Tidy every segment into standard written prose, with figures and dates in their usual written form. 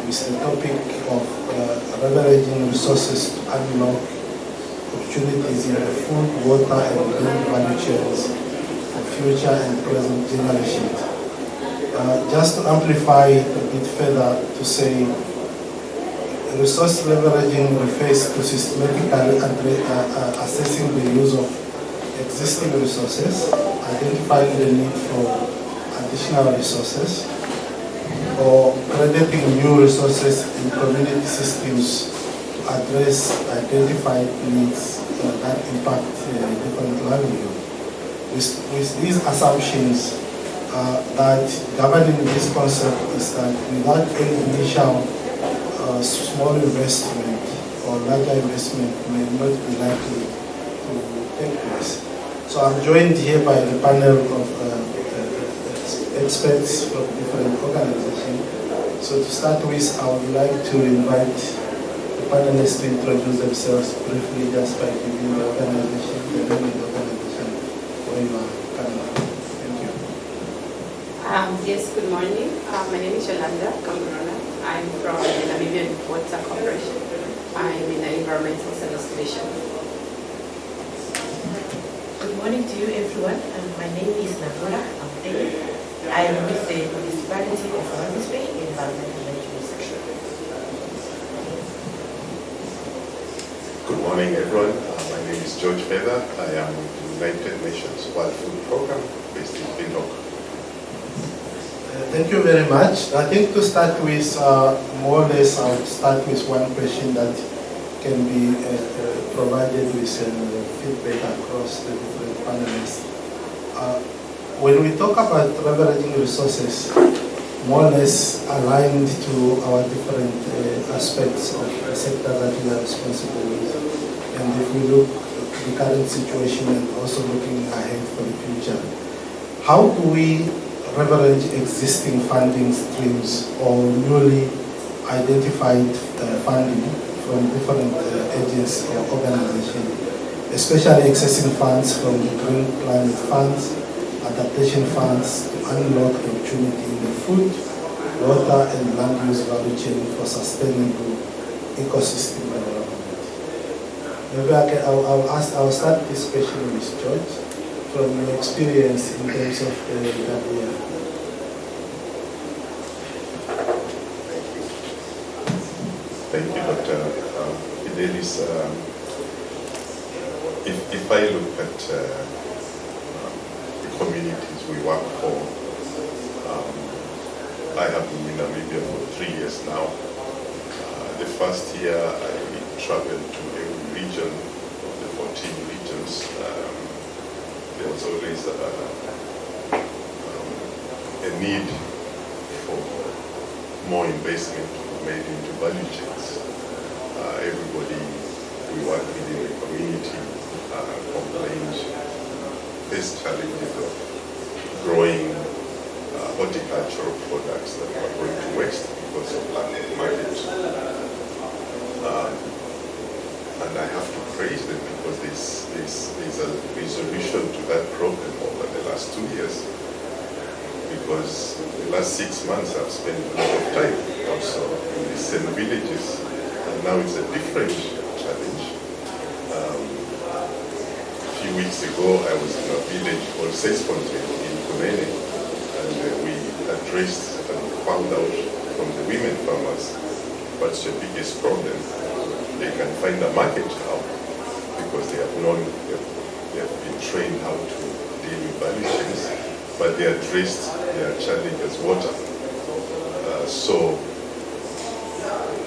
with the topic of leveraging resources to unlock opportunities in the food, water, and green value chains for future and present generations. Just to amplify a bit further, to say resource leveraging refers to systematically assessing the use of existing resources, identifying the need for additional resources, or crediting new resources in community systems to address identified needs that impact different livelihoods. With these assumptions, that governing this concept is that without any initial small investment or larger investment may not be likely to take place. So I'm joined here by the panel of experts from different organizations. So to start with, I would like to invite the panelists to introduce themselves briefly, just by giving the organization, the name of the organization where you are panel. Thank you. Yes, good morning. My name is Yolanda Kamburona. I'm from the Namibian Water Corporation. I'm in the Environmental Service Division. Good morning to you, everyone. My name is Nagora Amtei. I am with the municipality of Rwanda Bay Environmental Management Section. Good morning, everyone. My name is George Feather. I am with the United Nations World Food Program based in Windhoek. Thank you very much. I think to start with, more or less, I'll start with one question that can be provided with feedback across the different panelists. When we talk about leveraging resources, more or less aligned to our different aspects of the sector that we are responsible with, and if we look at the current situation and also looking ahead for the future, how do we leverage existing funding streams or newly identified funding from different agencies or organizations, especially accessing funds from the Green Climate Funds, adaptation funds to unlock the opportunity in the food, water, and land use value chain for sustainable ecosystem development? Maybe I'll start this question with George. From your experience in terms of the area. Thank you, Dr. Fidelis. If I look at the communities we work for, I have been in Namibia for 3 years now. The first year I traveled to every region of the 14 regions. There was always a need for more investment made into value chains. Everybody we work with in the community complains face challenges of growing horticultural products that are going to waste because of lack of market. And I have to praise them because there's a resolution to that problem over the last 2 years. Because the last 6 months I've spent a lot of time also in the same villages, and now it's a different challenge. A few weeks ago I was in a village called Sesfontein in Kunene, and we addressed and found out from the women farmers what's the biggest problem. They can find a market now because they have been trained how to deal with value chains, but they addressed their challenge as water. So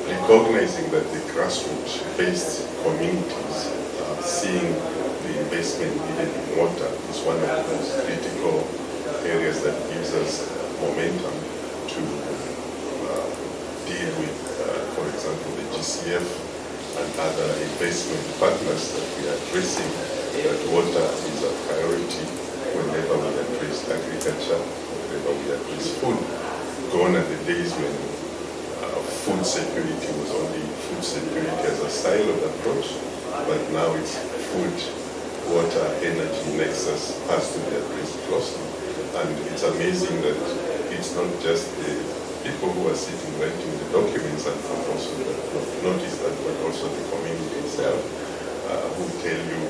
recognizing that the grassroots-based communities are seeing the investment needed in water is one of the most critical areas that gives us momentum to deal with, for example, the GCF and other investment partners that we are addressing, that water is a priority whenever we address agriculture, whenever we address food. Gone are the days when food security was only food security as a siloed approach, but now it's food, water, energy nexus has to be addressed closely. And it's amazing that it's not just the people who are sitting writing the documents and also notice that, but also the community itself, who tell you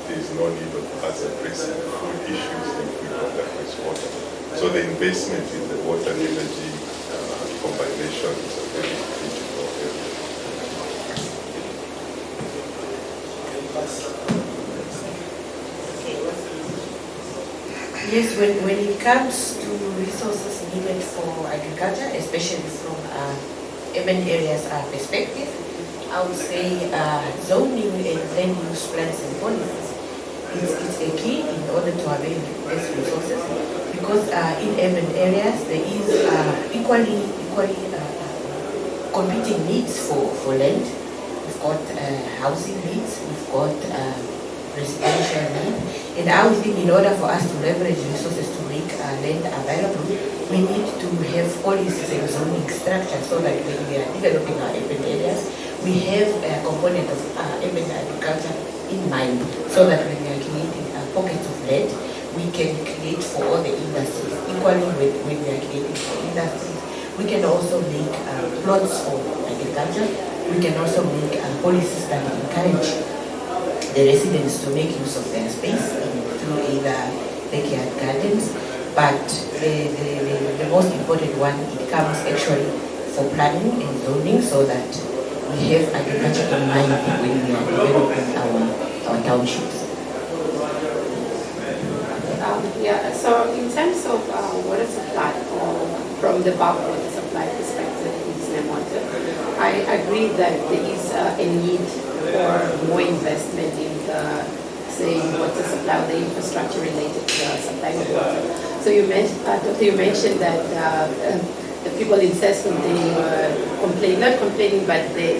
there is no need of us addressing food issues if we don't address water. So the investment in the water and energy combination is a very critical area. Yes, when it comes to resources needed for agriculture, especially from urban areas perspective, I would say zoning and land use plans and policies it's a key in order to avail best resources, because in urban areas there is equally competing needs for land. We've got housing needs, we've got residential need, and I would think in order for us to leverage resources to make land available, we need to have policies and zoning structure so that when we are developing our urban areas, we have a component of urban agriculture in mind, so that when we are creating pockets of land, we can create for all the industries. Equally, when we are creating for industries, we can also make plots for agriculture. We can also make policies that encourage the residents to make use of their space through either backyard gardens. But the most important one, it comes actually for planning and zoning, so that we have agriculture in mind when we are developing our townships. So in terms of water supply, or from the bulk water supply perspective in Water, I agree that there is a need for more investment in the, say, water supply, the infrastructure related to the supply of water. So you mentioned, Doctor, you mentioned that the people in Sesco, they were not complaining, but they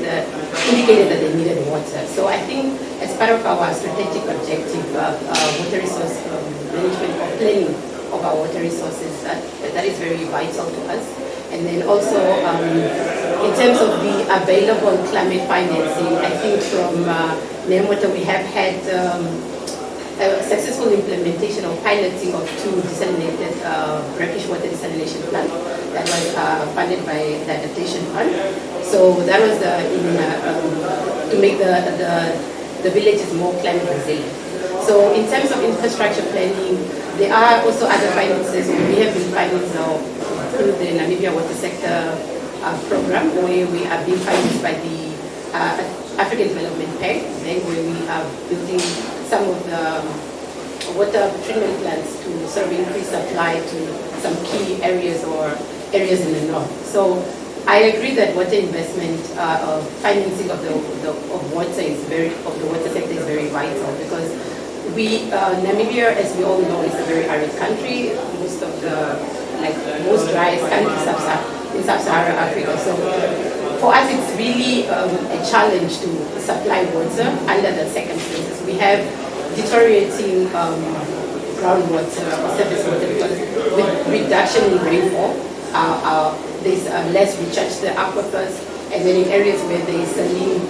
indicated that they needed water. So I think as part of our strategic objective of water resource management or planning of our water resources, that is very vital to us. And then also in terms of the available climate financing, I think from NEMWater we have had a successful implementation of piloting of 2 desalinated brackish water desalination plants that was funded by the Adaptation Fund. So that was to make the villages more climate resilient. So in terms of infrastructure planning, there are also other finances. We have been financed now through the Namibia Water Sector program, where we are being financed by the African Development Bank, where we are building some of the water treatment plants to sort of increase supply to some key areas or areas in the north. So I agree that water investment, financing of the water is of the water sector is very vital, because Namibia, as we all know, is a very arid country. Most of the most driest countries in sub-Saharan Africa. So for us, it's really a challenge to supply water under the circumstances. We have deteriorating groundwater or surface water, because with reduction in rainfall, there's less recharge to the aquifers, and then in areas where there is saline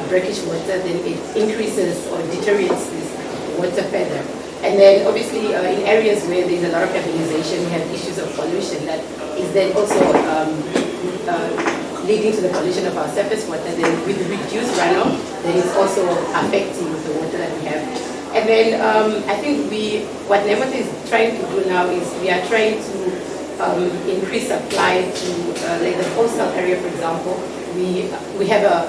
brackish water, then it increases or deteriorates this water further. And then obviously in areas where there's a lot of urbanization, we have issues of pollution that is then also leading to the pollution of our surface water. Then with reduced runoff, then it's also affecting the water that we have. And then I think what NEMWater is trying to do now is we are trying to increase supply to like the coastal area, for example. We have a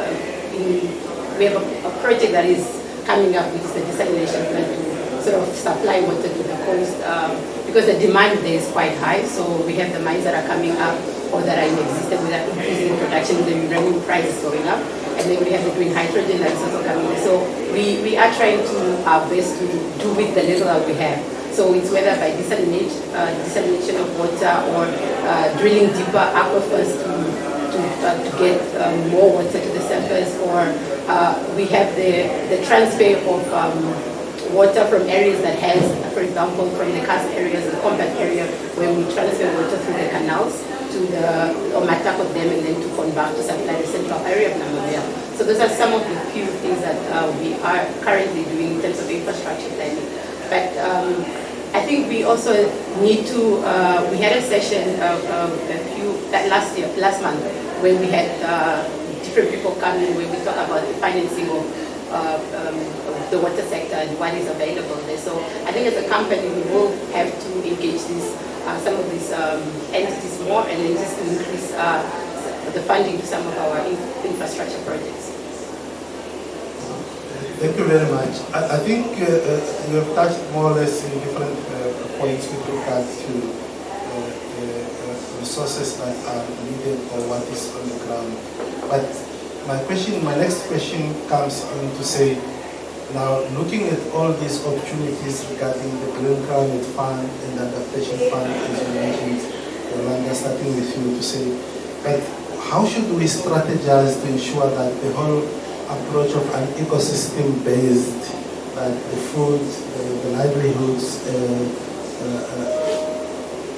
project that is coming up, which is the desalination plant, to sort of supply water to the coast, because the demand there is quite high. So we have the mines that are coming up or that are in existence with increasing production, the uranium price is going up, and then we have the green hydrogen that is also coming in. So we are trying to our best to do with the little that we have. So it's whether by desalination of water or drilling deeper aquifers to get more water to the surface, or we have the transfer of water from areas that has, for example, from the karst areas, the compact area, where we transfer water through the canals to the Omatako Dam and then to Fonbach to supply the central area of Namibia. So those are some of the few things that we are currently doing in terms of infrastructure planning. But I think we also need to, we had a session last month, when we had different people come in, when we talk about the financing of the water sector and what is available there. So I think as a company, we will have to engage some of these entities more, and then just to increase the funding to some of our infrastructure projects. Thank you very much. I think you have touched more or less in different points with regard to resources that are needed or what is on the ground. But my next question comes in to say, now looking at all these opportunities regarding the Green Climate Fund and the Adaptation Fund, as you mentioned, Yolanda, starting with you to say, but how should we strategize to ensure that the whole approach of an ecosystem-based, that the food, the livelihoods,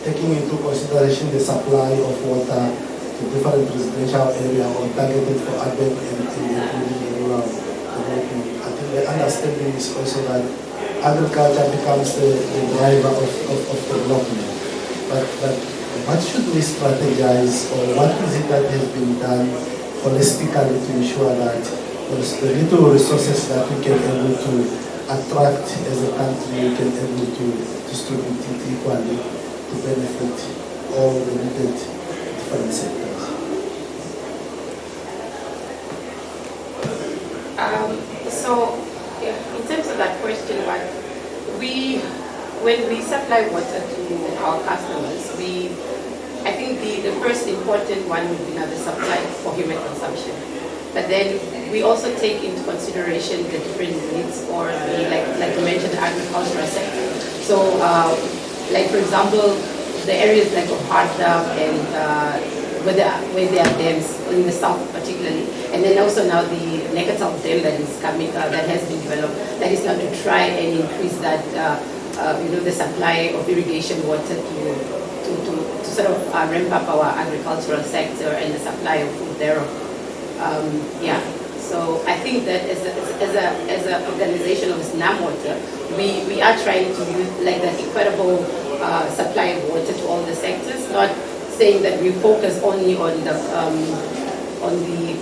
taking into consideration the supply of water to different residential areas or targeted for urban and including rural development. I think the understanding is also that agriculture becomes the driver of development. But what should we strategize, or what is it that has been done holistically to ensure that the little resources that we can able to attract as a country, we can able to distribute it equally to benefit all the needed different sectors? In terms of that question, when we supply water to our customers, I think the first important one would be now the supply for human consumption. But then we also take into consideration the different needs, or like you mentioned, the agricultural sector. So, like for example, the areas like of Hardam and where there are dams in the south particularly, and then also now the Nekatal dam that is coming, that has been developed, that is now to try and increase that, the supply of irrigation water to sort of ramp up our agricultural sector and the supply of food thereof. So I think that as an organization of NAMWater, we are trying to use like that equitable supply of water to all the sectors, not saying that we focus only on the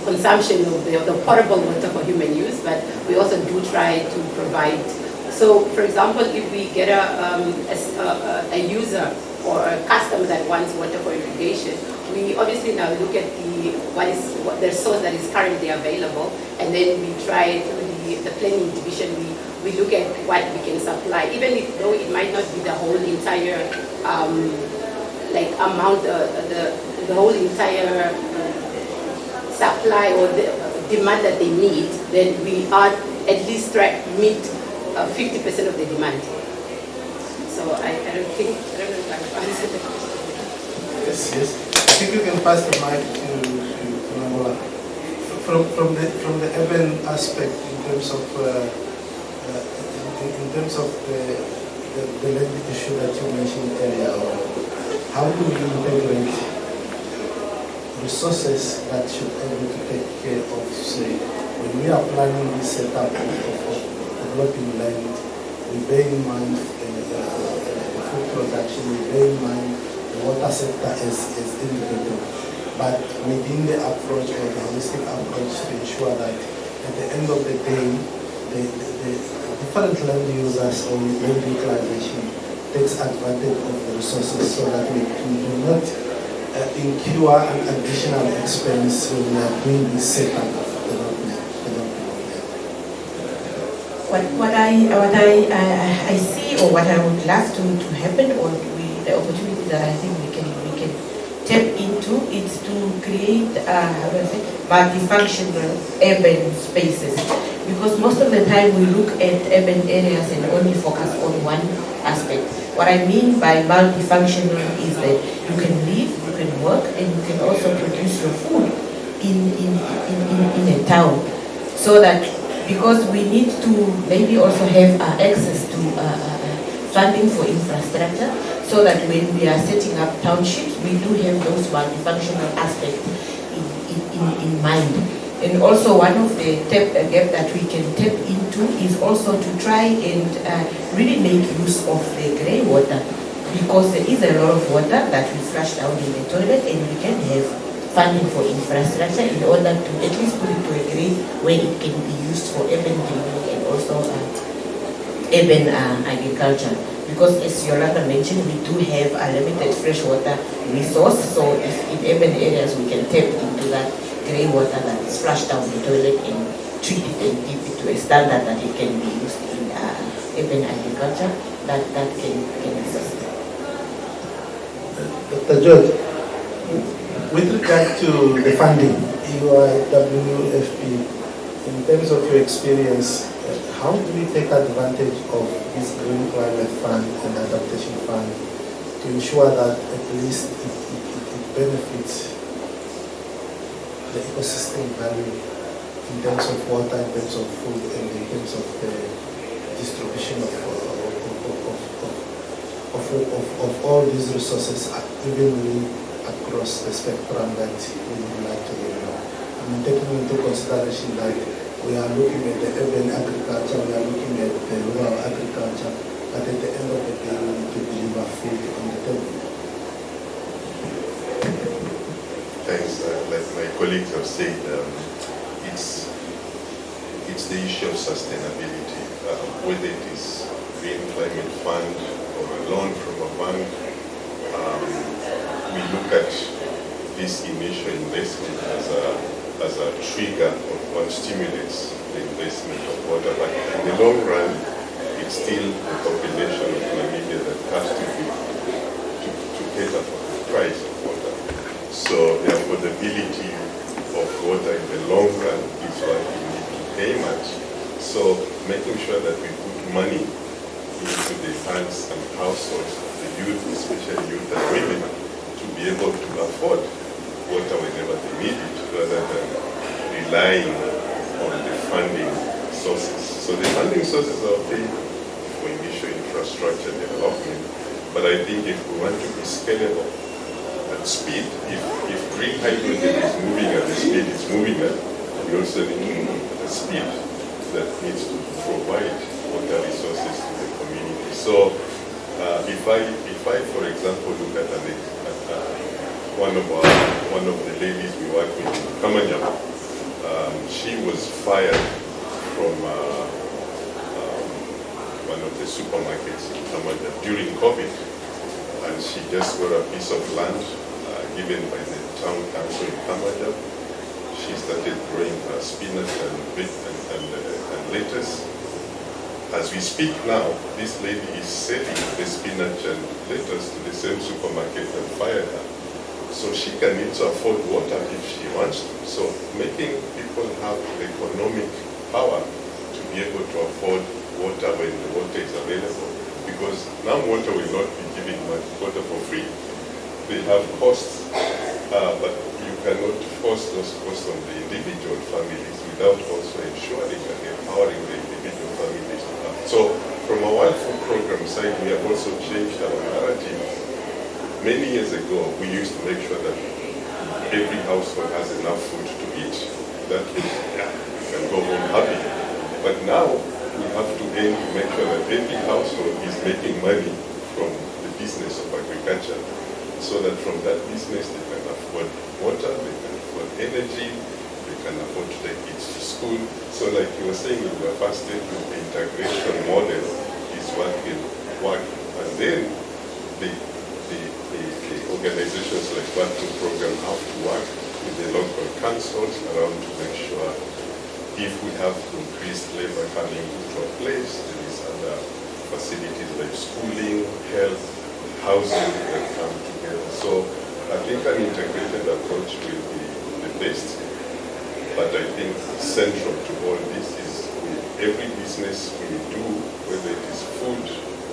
consumption of the potable water for human use, but we also do try to provide. So, for example, if we get a user or a customer that wants water for irrigation, we obviously now look at what the source that is currently available, and then we try through the planning division, we look at what we can supply, even though it might not be the whole entire amount, the whole entire supply or the demand that they need, then we are at least try to meet 50% of the demand. So I don't know if I've answered the question. Yes. I think you can pass the mic to Namola. From the urban aspect, in terms of the land issue that you mentioned earlier, how do we integrate resources that should be able to take care of, say, when we are planning this setup of developing land, we bear in mind the food production, we bear in mind the water sector as independent, but within the approach or the holistic approach to ensure that at the end of the day, the different land users or land utilization takes advantage of the resources, so that we do not incur an additional expense when we are doing this setup of development. What I see, or what I would love to happen, or the opportunity that I think we can tap into, is to create multifunctional urban spaces. Because most of the time we look at urban areas and only focus on one aspect. What I mean by multifunctional is that you can live, you can work, and you can also produce your food in a town. So that, because we need to maybe also have access to funding for infrastructure, so that when we are setting up townships, we do have those multifunctional aspects in mind. And also one of the gap that we can tap into is also to try and really make use of the grey water, because there is a lot of water that we flush down in the toilet, and we can have funding for infrastructure in order to at least put it to a grade where it can be used for urban drinking and also urban agriculture. Because as Yolanda mentioned, we do have a limited freshwater resource, so if in urban areas we can tap into that grey water that is flushed down the toilet and treat it and keep it to a standard that it can be used in urban agriculture, that can assist. Dr. George, with regard to the funding, you are WFP, in terms of your experience, how do we take advantage of this Green Climate Fund and Adaptation Fund to ensure that at least it benefits the ecosystem value in terms of water, in terms of food, and in terms of the distribution of all these resources evenly across the spectrum that we would like to develop? I mean, taking into consideration that we are looking at the urban agriculture, we are looking at the rural agriculture, but at the end of the day, we need to deliver food on the table. Thanks. Like my colleagues have said, it's the issue of sustainability, whether it is Green Climate Fund or a loan from a bank. We look at this initial investment as a trigger of what stimulates the investment of water, but in the long run, it's still the population of Namibia that has to cater for the price of water. So the affordability of water in the long run is what we need to aim at. So making sure that we put money into the hands and households of the youth, especially youth and women, to be able to afford water whenever they need it, rather than relying on the funding sources. So the funding sources are okay for initial infrastructure development, but I think if we want to be scalable at speed, if green hydrogen is moving at the speed it's moving at, we also need to move at the speed that needs to provide water resources to the community. So if I, for example, look at one of the ladies we work with in Kamanyam, she was fired from one of the supermarkets in Kamanyam during COVID, and she just got a piece of land given by the town council in Kamanyam. She started growing spinach and lettuce. As we speak now, this lady is selling the spinach and lettuce to the same supermarket that fired her. So she can need to afford water if she wants to. So making people have economic power to be able to afford water when the water is available. Because now water will not be giving much water for free. They have costs, but you cannot force those costs on the individual families without also ensuring and empowering the individual families to have. So from a Wild Food Program side, we have also changed our narrative. Many years ago, we used to make sure that every household has enough food to eat. That is, you can go home happy. But now, we have to aim to make sure that every household is making money from the business of agriculture, so that from that business they can afford water, they can afford energy, they can afford to take kids to school. So like you were saying, in the first step, the integration model is what will work. And then the organizations like Wild Food Program have to work with the local councils around to make sure if we have increased labor coming into a place, there is other facilities like schooling, health, housing that come together. So I think an integrated approach will be the best, but I think central to all this is every business we do, whether it is food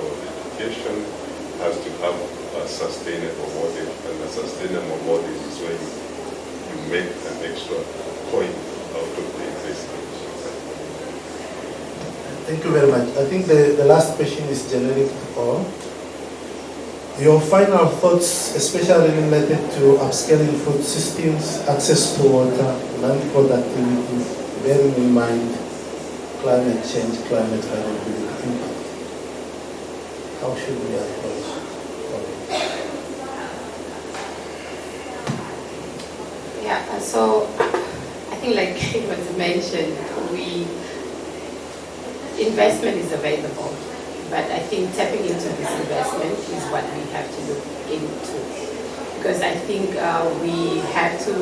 or education, has to have a sustainable model, and a sustainable model is when you make an extra coin out of the investment. Thank you very much. I think the last question is generic to all. Your final thoughts, especially related to upscaling food systems, access to water, land productivity, bearing in mind climate change, climate variability impact. How should we approach it? Yeah, so I think like it was mentioned, investment is available, but I think tapping into this investment is what we have to look into. Because I think we have to,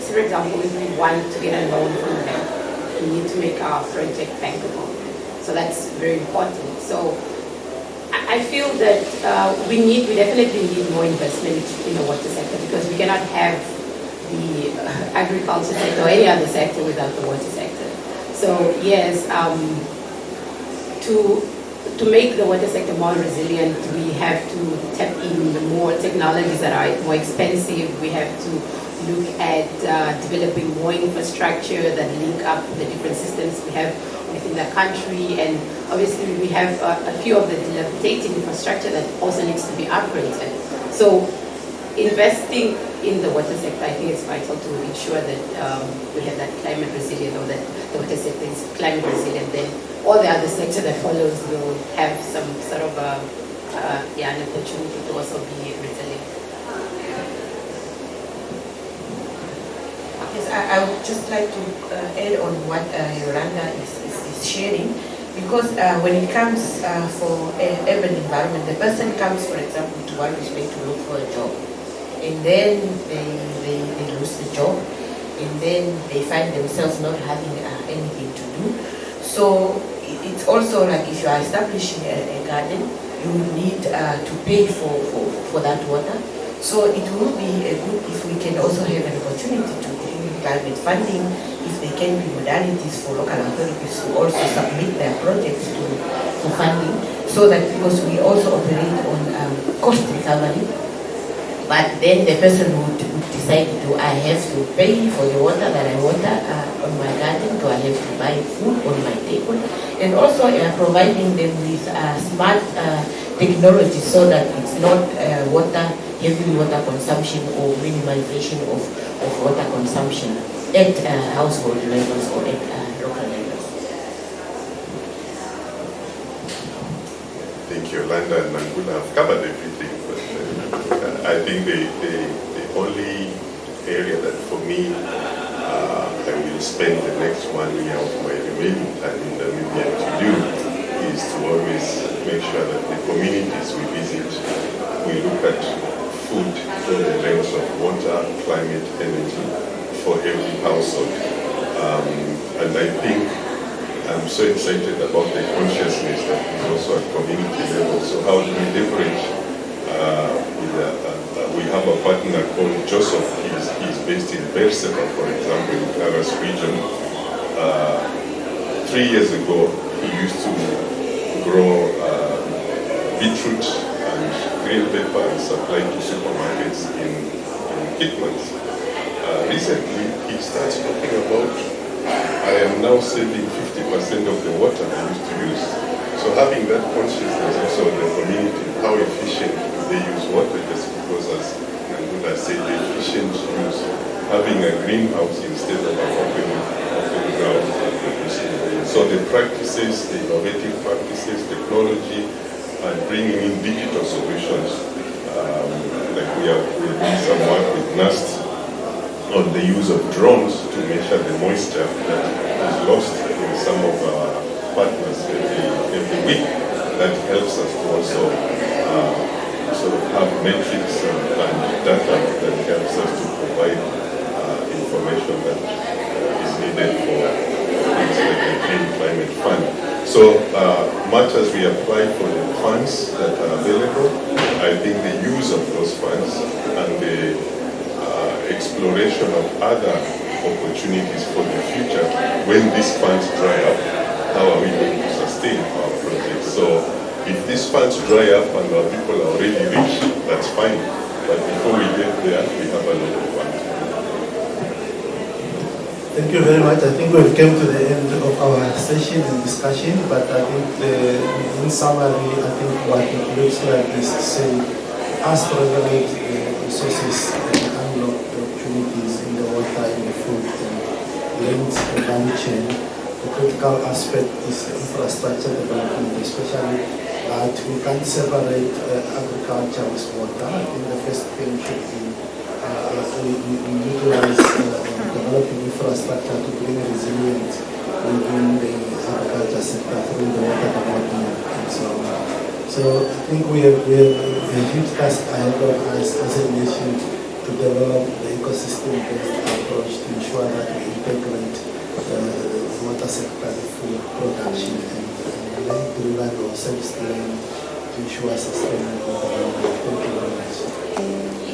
for example, if we want to get a loan from the bank, we need to make our project bankable. So that's very important. So I feel that we definitely need more investment in the water sector, because we cannot have the agriculture sector or any other sector without the water sector. So yes, to make the water sector more resilient, we have to tap in the more technologies that are more expensive. We have to look at developing more infrastructure that link up the different systems we have within the country. And obviously we have a few of the dilapidated infrastructure that also needs to be upgraded. So investing in the water sector, I think it's vital to ensure that we have that climate resilient, or that the water sector is climate resilient. Then all the other sector that follows will have some sort of an opportunity to also be resilient. Yes, I would just like to add on what Yolanda is sharing, because when it comes for urban environment, the person comes, for example, to one place to look for a job, and then they lose the job, and then they find themselves not having anything to do. So it's also like if you are establishing a garden, you need to pay for that water. So it will be good if we can also have an opportunity to do private funding, if there can be modalities for local authorities to also submit their projects for funding, so that, because we also operate on cost recovery, but then the person would decide, do I have to pay for the water that I water on my garden? Do I have to buy food on my table? And also providing them with smart technology, so that it's not heavy water consumption or minimization of water consumption at household levels or at local levels. Thank you, Yolanda and Nangula have covered everything, but I think the only area that for me I will spend the next 1 year of my remaining time in Namibia to do is to always make sure that the communities we visit, we look at food through the lens of water, climate, energy for every household. And I think I'm so excited about the consciousness that is also at community level. So how do we leverage we have a partner called Joseph. He's based in Berseba, for example, in Karas region. 3 years ago, he used to grow beetroot and green pepper and supply to supermarkets in Kitmans. Recently, he starts talking about, I am now saving 50% of the water I used to use. So having that consciousness also of the community, how efficient do they use water, just because, as Nangula said, the efficient use, having a greenhouse instead of an open ground. So the practices, the innovative practices, technology, and bringing in digital solutions, like we're doing some work with NAST on the use of drones to measure the moisture that is lost in some of our partners every week. That helps us to also sort of have metrics and data that helps us to provide information that is needed for things like the Green Climate Fund. So much as we apply for the funds that are available, I think the use of those funds and the exploration of other opportunities for the future, when these funds dry up, how are we going to sustain our projects? So if these funds dry up and our people are already rich, that's fine. But before we get there, we have a lot of work to do. Thank you very much. I think we've come to the end of our session and discussion, but I think in summary, I think what it looks like is saying us to regulate resources and unlock the opportunities in the water, in the food, and land value chain. The critical aspect is infrastructure development, especially that we can't separate agriculture with water. I think the first thing should be we utilize developing infrastructure to bring resilience within the agriculture sector through the water development and so on. So I think we have a huge task ahead of us as a nation to develop the ecosystem-based approach to ensure that we integrate the water sector, the food production, and land-driven or self-driven to ensure sustainable development. Thank you very much.